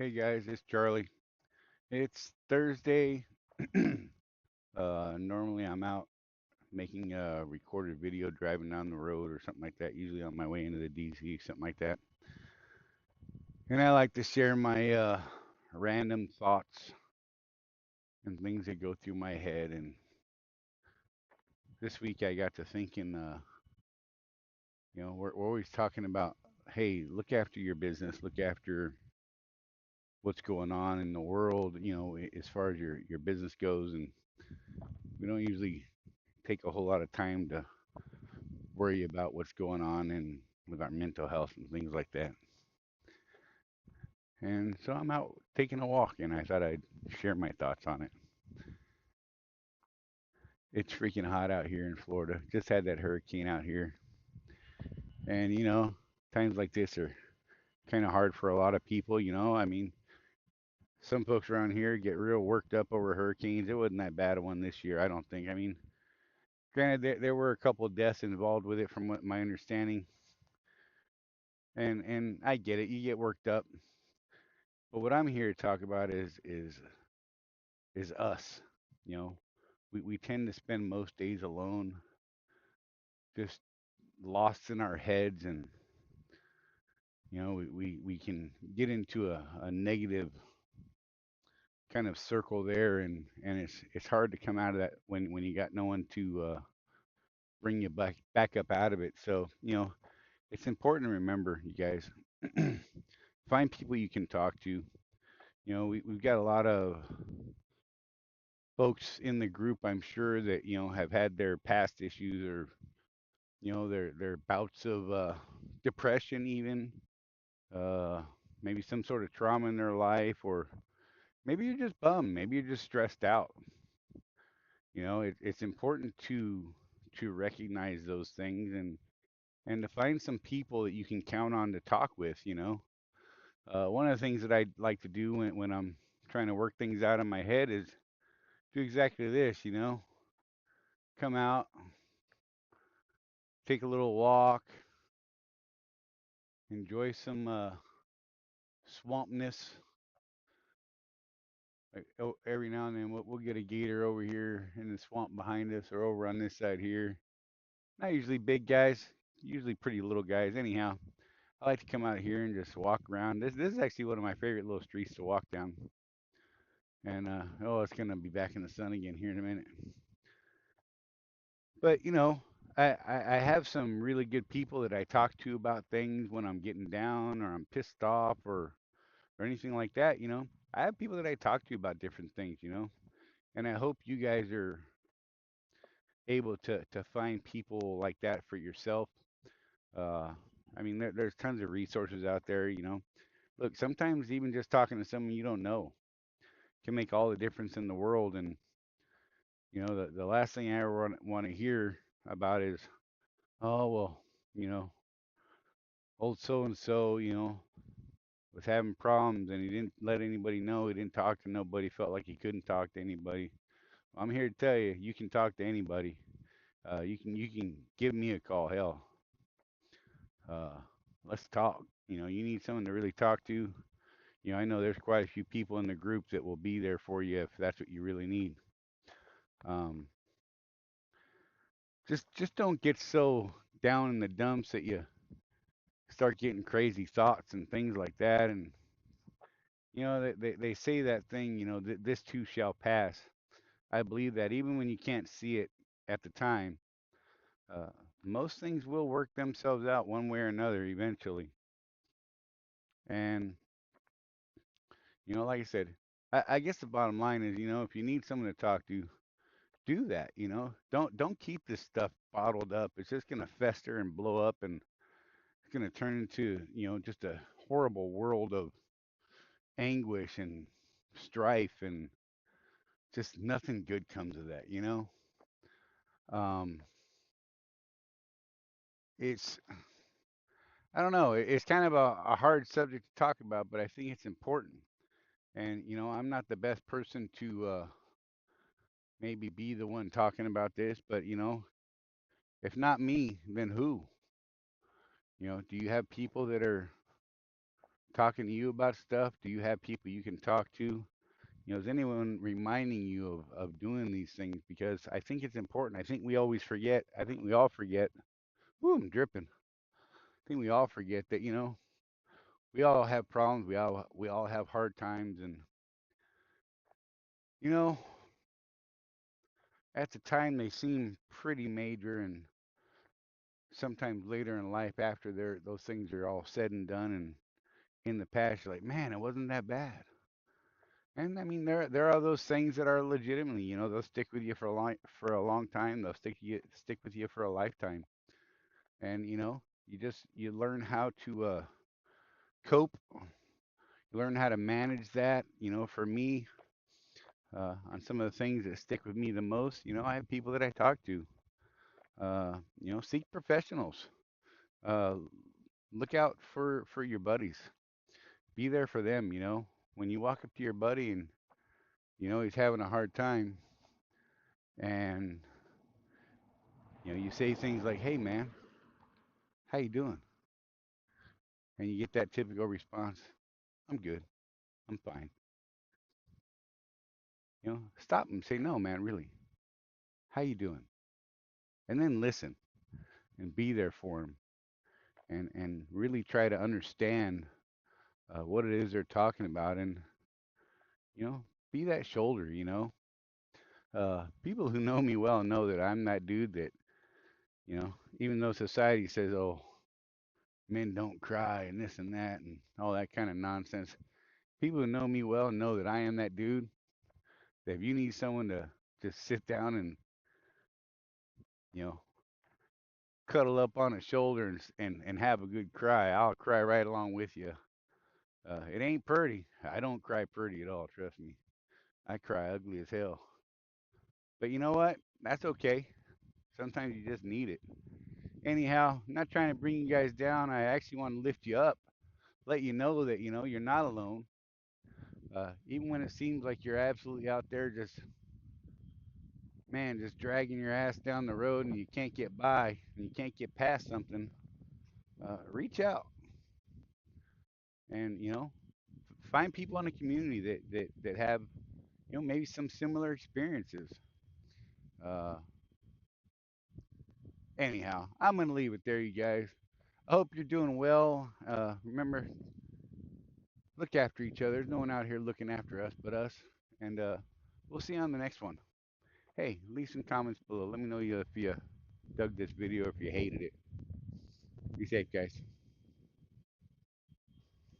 Hey guys, it's Charlie. It's Thursday. Normally I'm out making a recorded video driving down the road or something like that, usually on my way into the DC, something like that. And I like to share my random thoughts and things that go through my head. And this week I got to thinking, we're always talking about, hey, look after your business, look after what's going on in the world, as far as your business goes. And we don't usually take a whole lot of time to worry about what's going on and with our mental health and things like that. And so I'm out taking a walk and I thought I'd share my thoughts on it. It's freaking hot out here in Florida. Just had that hurricane out here. And times like this are kind of hard for a lot of people. I mean, some folks around here get real worked up over hurricanes. It wasn't that bad a one this year, I don't think. I mean, granted, there were a couple of deaths involved with it from what my understanding. And I get it. You get worked up. But what I'm here to talk about is us. You know, we tend to spend most days alone, just lost in our heads, and we can get into a negative kind of circle there, and it's hard to come out of that when you got no one to bring you back up out of it. So it's important to remember, you guys, find people you can talk to. We've got a lot of folks in the group, I'm sure, that have had their past issues or their bouts of depression, even uh, maybe some sort of trauma in their life, or maybe you're just bummed, maybe you're just stressed out. It's important to recognize those things and to find some people that you can count on to talk with. One of the things that I like to do when I'm trying to work things out in my head is do exactly this. Come out, take a little walk, enjoy some swampness. Like, every now and then we'll get a gator over here in the swamp behind us or over on this side here. Not usually big guys, usually pretty little guys. Anyhow, I like to come out here and just walk around. This is actually one of my favorite little streets to walk down. And oh, it's gonna be back in the sun again here in a minute. But I have some really good people that I talk to about things when I'm getting down or I'm pissed off or anything like that. I have people that I talk to about different things. And I hope you guys are able to find people like that for yourself. Uh, I mean, there's tons of resources out there. Look, sometimes even just talking to someone you don't know can make all the difference in the world. And the last thing I ever want to hear about is, oh well, you know, old so and so, was having problems and he didn't let anybody know. He didn't talk to nobody. Felt like he couldn't talk to anybody. I'm here to tell you, you can talk to anybody. You can give me a call. Hell, uh, let's talk. You need someone to really talk to. I know there's quite a few people in the group that will be there for you if that's what you really need. Um, just don't get so down in the dumps that you start getting crazy thoughts and things like that. And they say that thing. This too shall pass. I believe that even when you can't see it at the time, uh, most things will work themselves out one way or another eventually. And like I said, I guess the bottom line is, if you need someone to talk to, do that. Don't keep this stuff bottled up. It's just gonna fester and blow up, and it's gonna turn into just a horrible world of anguish and strife, and just nothing good comes of that. Um, it's I don't know. It's kind of a hard subject to talk about, but I think it's important. And I'm not the best person to maybe be the one talking about this, but if not me, then who? Do you have people that are talking to you about stuff? Do you have people you can talk to? Is anyone reminding you of doing these things? Because I think it's important. I think we always forget. I think we all forget. Whoo, I'm dripping. I think we all forget that, we all have problems. We all have hard times, and you know, at the time they seem pretty major, and sometimes later in life, after those things are all said and done, and in the past, you're like, man, it wasn't that bad. And I mean, there are those things that are legitimately, they'll stick with you for a long time. They'll stick with you for a lifetime. And you learn how to cope. You learn how to manage that. For me, on some of the things that stick with me the most, I have people that I talk to. Seek professionals. Uh, look out for your buddies. Be there for them. When you walk up to your buddy and he's having a hard time, and you say things like, "Hey, man, how you doing?" And you get that typical response, "I'm good. I'm fine." Stop and say, "No, man, really. How you doing?" And then listen and be there for them, and really try to understand what it is they're talking about, and you know be that shoulder. People who know me well know that I'm that dude that even though society says, "Oh, men don't cry," and this and that and all that kind of nonsense, people who know me well know that I am that dude that if you need someone to just sit down and you know cuddle up on a shoulder and have a good cry, I'll cry right along with you. It ain't pretty. I don't cry pretty at all, trust me. I cry ugly as hell. But you know what? That's okay. Sometimes you just need it. Anyhow, not trying to bring you guys down. I actually want to lift you up, let you know that you're not alone. Even when it seems like you're absolutely out there, just man, just dragging your ass down the road and you can't get by and you can't get past something. Reach out and find people in the community that have maybe some similar experiences. Uh, Anyhow, I'm gonna leave it there, you guys. I hope you're doing well. Remember, look after each other. There's no one out here looking after us but us. And we'll see you on the next one. Hey, leave some comments below. Let me know if you dug this video or if you hated it. Be safe, guys.